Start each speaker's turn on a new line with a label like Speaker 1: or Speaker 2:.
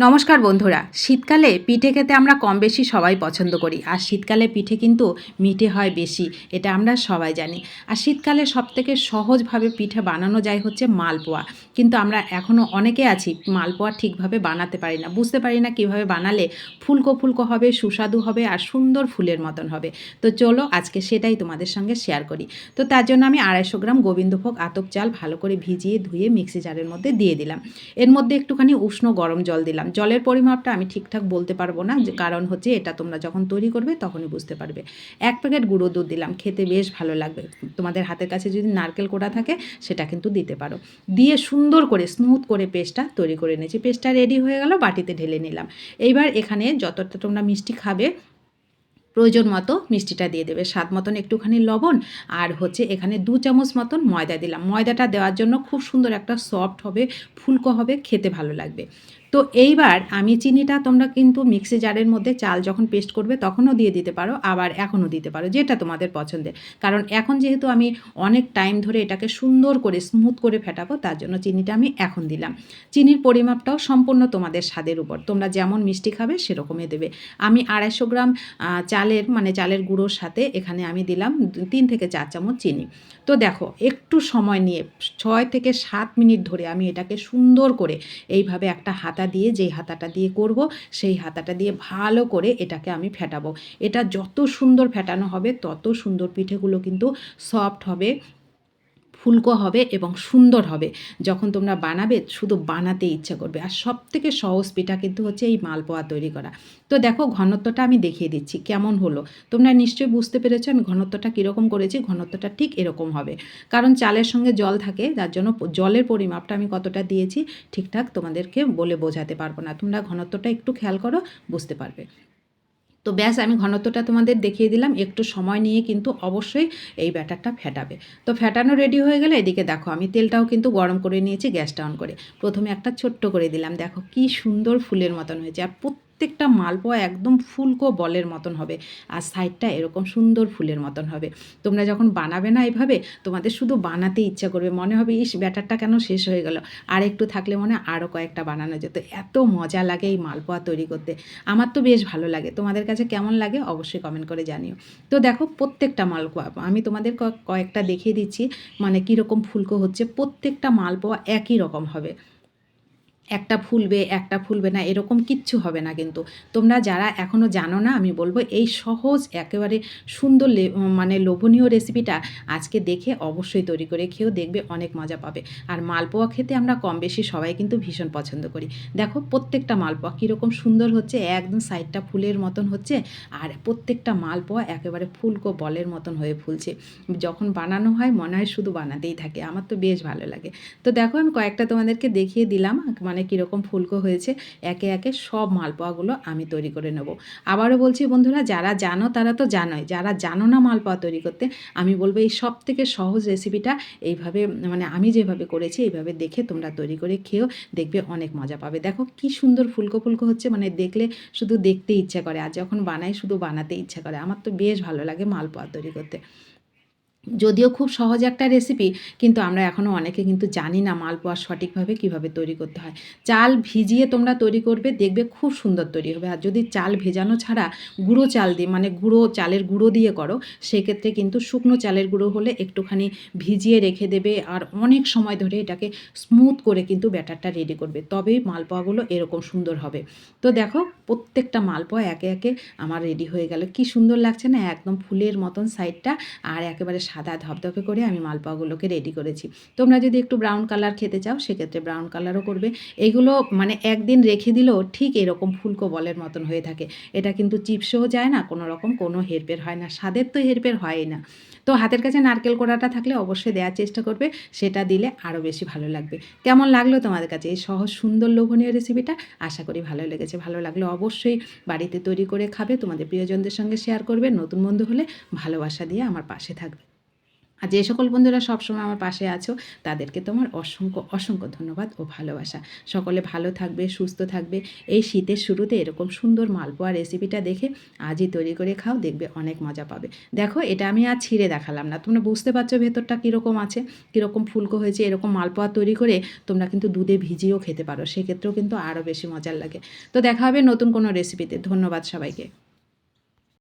Speaker 1: নমস্কার বন্ধুরা, শীতকালে পিঠে খেতে আমরা কম বেশি সবাই পছন্দ করি। আর শীতকালে পিঠে কিন্তু মিঠে হয় বেশি, এটা আমরা সবাই জানি। আর শীতকালে সবথেকে সহজভাবে পিঠে বানানো যায় হচ্ছে মালপোয়া। কিন্তু আমরা এখনও অনেকে আছি মালপোয়া ঠিকভাবে বানাতে পারি না, বুঝতে পারি না কীভাবে বানালে ফুলকো ফুলকো হবে, সুস্বাদু হবে আর সুন্দর ফুলের মতন হবে। তো চলো আজকে সেটাই তোমাদের সঙ্গে শেয়ার করি। তো তার জন্য আমি 250 গ্রাম গোবিন্দভোগ আতপ চাল ভালো করে ভিজিয়ে ধুয়ে মিক্সি জারের মধ্যে দিয়ে দিলাম। এর মধ্যে একটুখানি উষ্ণ গরম জল দিলাম। জলের পরিমাপটা আমি ঠিকঠাক বলতে পারবো না, যে কারণ হচ্ছে এটা তোমরা যখন তৈরি করবে তখনই বুঝতে পারবে। 1 প্যাকেট গুঁড়ো দুধ দিলাম, খেতে বেশ ভালো লাগবে। তোমাদের হাতের কাছে যদি নারকেল কোড়া থাকে সেটা কিন্তু দিতে পারো। দিয়ে সুন্দর করে স্মুথ করে পেস্টটা তৈরি করে নিয়েছি। পেস্টটা রেডি হয়ে গেল, বাটিতে ঢেলে নিলাম। এইবার এখানে যতটা তোমরা মিষ্টি খাবে প্রয়োজন মতো মিষ্টিটা দিয়ে দেবে, স্বাদ মতন একটুখানি লবণ, আর হচ্ছে এখানে 2 চামচ মতন ময়দা দিলাম। ময়দাটা দেওয়ার জন্য খুব সুন্দর একটা সফট হবে, ফুলকো হবে, খেতে ভালো লাগবে। তো এইবার আমি চিনিটা তোমরা কিন্তু মিক্সি জারের মধ্যে চাল যখন পেস্ট করবে তখনও দিয়ে দিতে পারো, আবার এখনও দিতে পারো, যেটা তোমাদের পছন্দের। কারণ এখন যেহেতু আমি অনেক টাইম ধরে এটাকে সুন্দর করে স্মুথ করে ফেটাবো, তার জন্য চিনিটা আমি এখন দিলাম। চিনির পরিমাপটাও সম্পূর্ণ তোমাদের স্বাদের উপর, তোমরা যেমন মিষ্টি খাবে সেরকমই দেবে। আমি 250 গ্রাম চালের গুঁড়োর সাথে এখানে আমি দিলাম 3 থেকে 4 চামচ চিনি। তো দেখো একটু সময় নিয়ে 6 থেকে 7 মিনিট ধরে আমি এটাকে সুন্দর করে এইভাবে একটা হাতা দিয়ে, যেই হাতাটা দিয়ে করব সেই হাতাটা দিয়ে ভালো করে এটাকে আমি ফেটাবো। এটা যত সুন্দর ফেটানো হবে তত সুন্দর পিঠেগুলো কিন্তু সফট হবে, ফুলকো হবে এবং সুন্দর হবে। যখন তোমরা বানাবে শুধু বানাতে ইচ্ছা করবে। আর সবথেকে সহজ পিঠা কিন্তু হচ্ছে এই মালপোয়া তৈরি করা। তো দেখো ঘনত্বটা আমি দেখিয়ে দিচ্ছি কেমন হলো। তোমরা নিশ্চয়ই বুঝতে পেরেছো আমি ঘনত্বটা কীরকম করেছি। ঘনত্বটা ঠিক এরকম হবে, কারণ চালের সঙ্গে জল থাকে, যার জন্য জলের পরিমাপটা আমি কতটা দিয়েছি ঠিকঠাক তোমাদেরকে বলে বোঝাতে পারবো না। তোমরা ঘনত্বটা একটু খেয়াল করো, বুঝতে পারবে। তো ব্যাস আমি ঘনত্বটা তোমাদের দেখিয়ে দিলাম। একটু সময় নিয়ে কিন্তু অবশ্যই এই ব্যাটারটা ফেটাবে। তো ফেটানো রেডি হয়ে গেলে এদিকে দেখো আমি তেলটাও কিন্তু গরম করে নিয়েছি, গ্যাসটা অন করে। প্রথমে একটা ছোট্ট করে দিলাম, দেখো কি সুন্দর ফুলের মতন হয়েছে। আর প্রত্যেকটা মালপোয়া একদম ফুলকো বলের মতন হবে, আর সাইডটা এরকম সুন্দর ফুলের মতন হবে। তোমরা যখন বানাবে না এভাবে, তোমাদের শুধু বানাতে ইচ্ছা করবে, মনে হবে ইস ব্যাটারটা কেন শেষ হয়ে গেল, আর একটু থাকলে মনে আরও কয়েকটা বানানো যেত। এত মজা লাগে এই মালপোয়া তৈরি করতে, আমার তো বেশ ভালো লাগে। তোমাদের কাছে কেমন লাগে অবশ্যই কমেন্ট করে জানিও। তো দেখো প্রত্যেকটা মালপোয়া আমি তোমাদের কয়েকটা দেখিয়ে দিচ্ছি, মানে কীরকম ফুলকো হচ্ছে। প্রত্যেকটা মালপোয়া একই রকম হবে, একটা ফুলবে না এরকম কিচ্ছু হবে না। কিন্তু তোমরা যারা এখনও জানো না, আমি বলবো এই সহজ একেবারে সুন্দর লোভনীয় রেসিপিটা আজকে দেখে অবশ্যই তৈরি করে খেয়েও দেখবে, অনেক মজা পাবে। আর মালপোয়া খেতে আমরা কম বেশি সবাই কিন্তু ভীষণ পছন্দ করি। দেখো প্রত্যেকটা মালপোয়া কীরকম সুন্দর হচ্ছে, একদম সাইডটা ফুলের মতন হচ্ছে, আর প্রত্যেকটা মালপোয়া একেবারে ফুলকো বলের মতন হয়ে ফুলছে। যখন বানানো হয় মনে হয় শুধু বানাতেই থাকে, আমার তো বেশ ভালো লাগে। তো দেখো আমি কয়েকটা তোমাদেরকে দেখিয়ে দিলাম কীরকম ফুলকো হয়েছে। একে একে সব মালপোয়াগুলো আমি তৈরি করে নেব। আবারও বলছি বন্ধুরা, যারা জানো তারা তো জানোই, যারা জানো না মালপোয়া তৈরি করতে, আমি বলবো এই সব থেকে সহজ রেসিপিটা এইভাবে আমি যেভাবে করেছি এইভাবে দেখে তোমরা তৈরি করে খেয়েও দেখবে, অনেক মজা পাবে। দেখো কি সুন্দর ফুলকো ফুলকো হচ্ছে, দেখলে শুধু দেখতে ইচ্ছা করে, আর যখন বানাই শুধু বানাতে ইচ্ছা করে। আমার তো বেশ ভালো লাগে মালপোয়া তৈরি করতে। যদিও খুব সহজ একটা রেসিপি, কিন্তু আমরা এখনও অনেকে কিন্তু জানি না মালপোয়া সঠিকভাবে কীভাবে তৈরি করতে হয়। চাল ভিজিয়ে তোমরা তৈরি করবে, দেখবে খুব সুন্দর তৈরি হবে। আর যদি চাল ভেজানো ছাড়া গুঁড়ো চাল দিয়ে চালের গুঁড়ো দিয়ে করো, সেক্ষেত্রে কিন্তু শুকনো চালের গুঁড়ো হলে একটুখানি ভিজিয়ে রেখে দেবে, আর অনেক সময় ধরে এটাকে স্মুথ করে কিন্তু ব্যাটারটা রেডি করবে, তবেই মালপোয়াগুলো এরকম সুন্দর হবে। তো দেখো প্রত্যেকটা মালপোয়া একে একে আমার রেডি হয়ে গেল। কি সুন্দর লাগছে না, একদম ফুলের মতন সাইডটা, আর একেবারে সাদা ধপধপে করে আমি মালপোয়াগুলোকে রেডি করেছি। তোমরা যদি একটু ব্রাউন কালার খেতে চাও সেক্ষেত্রে ব্রাউন কালারও করবে। এইগুলো একদিন রেখে দিলেও ঠিক এরকম ফুলকো বলের মতন হয়ে থাকে। এটা কিন্তু চিপসেও যায় না, কোনো রকম কোনো হেরফের হয় না, স্বাদের তো হেরফের হয়ই না। তো হাতের কাছে নারকেল কোড়াটা থাকলে অবশ্যই দেওয়ার চেষ্টা করবে, সেটা দিলে আরও বেশি ভালো লাগবে। কেমন লাগলো তোমাদের কাছে এই সহজ সুন্দর লোভনীয় রেসিপিটা? আশা করি ভালো লেগেছে। ভালো লাগলে অবশ্যই বাড়িতে তৈরি করে খাবে, তোমাদের প্রিয়জনদের সঙ্গে শেয়ার করবে। নতুন বন্ধু হলে ভালোবাসা দিয়ে আমার পাশে থাকবে। আর যে সকল বন্ধুরা সবসময় আমার পাশে আছো তাদেরকে তোমার অসংখ্য অসংখ্য ধন্যবাদ ও ভালোবাসা। সকলে ভালো থাকবে, সুস্থ থাকবে। এই শীতের শুরুতে এরকম সুন্দর মালপোয়া রেসিপিটা দেখে আজই তৈরি করে খাও, দেখবে অনেক মজা পাবে। দেখো এটা আমি আর ছিঁড়ে দেখালাম না, তোমরা বুঝতে পারছো ভেতরটা কীরকম আছে, কীরকম ফুলকো হয়েছে। এরকম মালপোয়া তৈরি করে তোমরা কিন্তু দুধে ভিজিয়েও খেতে পারো, সেক্ষেত্রেও কিন্তু আরও বেশি মজার লাগে। তো দেখা হবে নতুন কোনো রেসিপিতে। ধন্যবাদ সবাইকে।